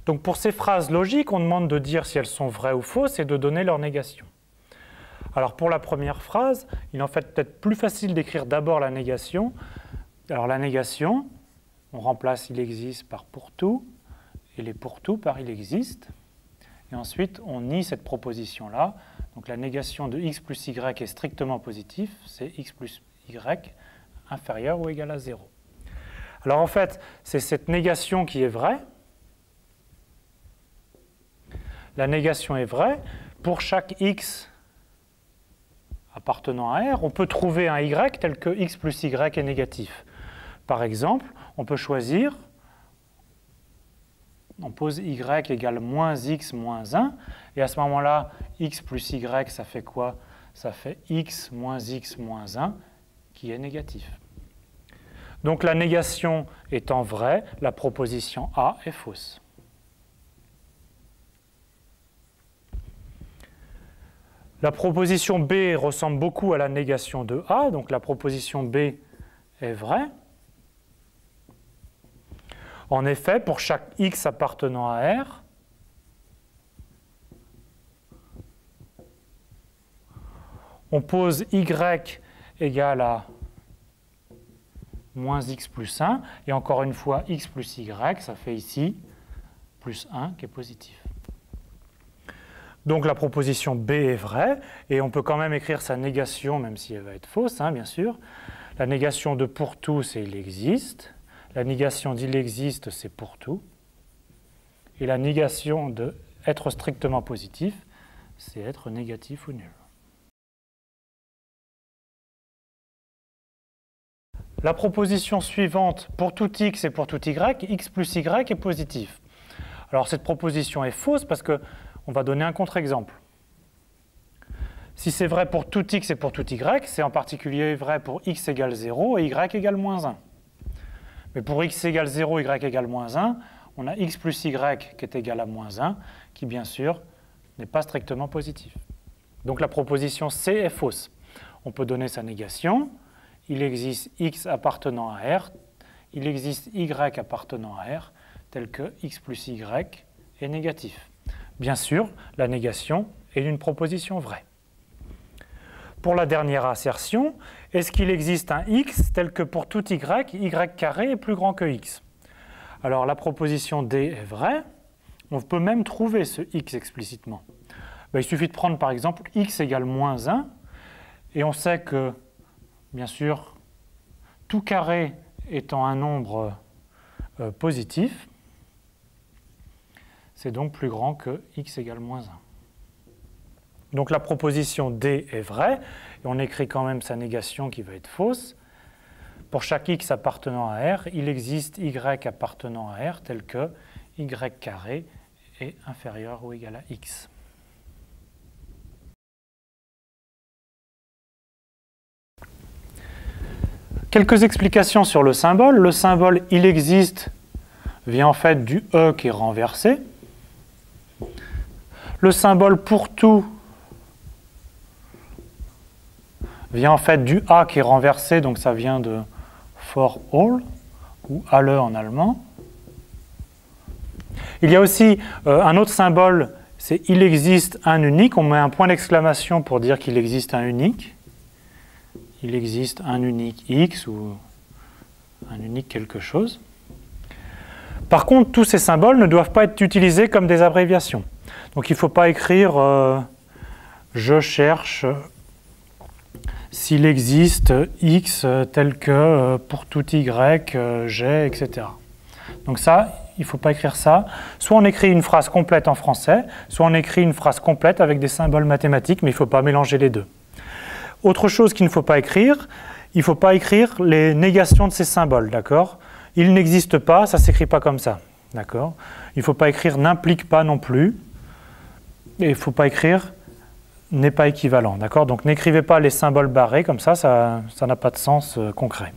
Donc pour ces phrases logiques, on demande de dire si elles sont vraies ou fausses et de donner leur négation. Alors pour la première phrase, il est en fait peut-être plus facile d'écrire d'abord la négation. Alors la négation, on remplace il existe par pour tout, et les pour tout par il existe. Et ensuite, on nie cette proposition-là. Donc la négation de x plus y est strictement positif, c'est x plus y inférieur ou égal à 0. Alors en fait, c'est cette négation qui est vraie. La négation est vraie. Pour chaque x appartenant à R, on peut trouver un y tel que x plus y est négatif. Par exemple, on peut choisir, on pose y égale moins x moins 1, et à ce moment-là, x plus y, ça fait quoi? Ça fait x moins 1, qui est négatif. Donc la négation étant vraie, la proposition A est fausse. La proposition B ressemble beaucoup à la négation de A, donc la proposition B est vraie. En effet, pour chaque x appartenant à R, on pose y égale à moins x plus 1, et encore une fois, x plus y, ça fait ici plus 1 qui est positif. Donc la proposition B est vraie, et on peut quand même écrire sa négation, même si elle va être fausse, bien sûr. La négation de pour tout, c'est il existe. La négation d'il existe, c'est pour tout. Et la négation de être strictement positif, c'est être négatif ou nul. La proposition suivante, pour tout x et pour tout y, x plus y est positif. Alors cette proposition est fausse parce qu'on va donner un contre-exemple. Si c'est vrai pour tout x et pour tout y, c'est en particulier vrai pour x égale 0 et y égale moins 1. Mais pour x égale 0, y égale moins 1, on a x plus y qui est égal à moins 1, qui bien sûr n'est pas strictement positif. Donc la proposition C est fausse. On peut donner sa négation. Il existe x appartenant à R, il existe y appartenant à R, tel que x plus y est négatif. Bien sûr, la négation est une proposition vraie. Pour la dernière assertion, est-ce qu'il existe un x tel que pour tout y carré est plus grand que x? Alors la proposition D est vraie. On peut même trouver ce x explicitement. Il suffit de prendre par exemple x égale moins 1, et on sait que, bien sûr, tout carré étant un nombre positif, c'est donc plus grand que x égale moins 1. Donc la proposition D est vraie, et on écrit quand même sa négation qui va être fausse. Pour chaque x appartenant à R, il existe y appartenant à R tel que y carré est inférieur ou égal à x. Quelques explications sur le symbole. Le symbole « il existe » vient en fait du « e » qui est renversé. Le symbole « pour tout » vient en fait du « a » qui est renversé, donc ça vient de « for all » ou « alle » en allemand. Il y a aussi un autre symbole, c'est « il existe un unique ». On met un point d'exclamation pour dire qu'il existe un unique. Il existe un unique x ou un unique quelque chose. Par contre, tous ces symboles ne doivent pas être utilisés comme des abréviations. Donc il ne faut pas écrire je cherche s'il existe x tel que pour tout y, j'ai, etc. Donc ça, il ne faut pas écrire ça. Soit on écrit une phrase complète en français, soit on écrit une phrase complète avec des symboles mathématiques, mais il ne faut pas mélanger les deux. Autre chose qu'il ne faut pas écrire, il ne faut pas écrire les négations de ces symboles, d'accord? Il n'existe pas, ça ne s'écrit pas comme ça, d'accord? Il ne faut pas écrire n'implique pas non plus, et il ne faut pas écrire n'est pas équivalent, d'accord? Donc n'écrivez pas les symboles barrés, comme ça n'a pas de sens concret.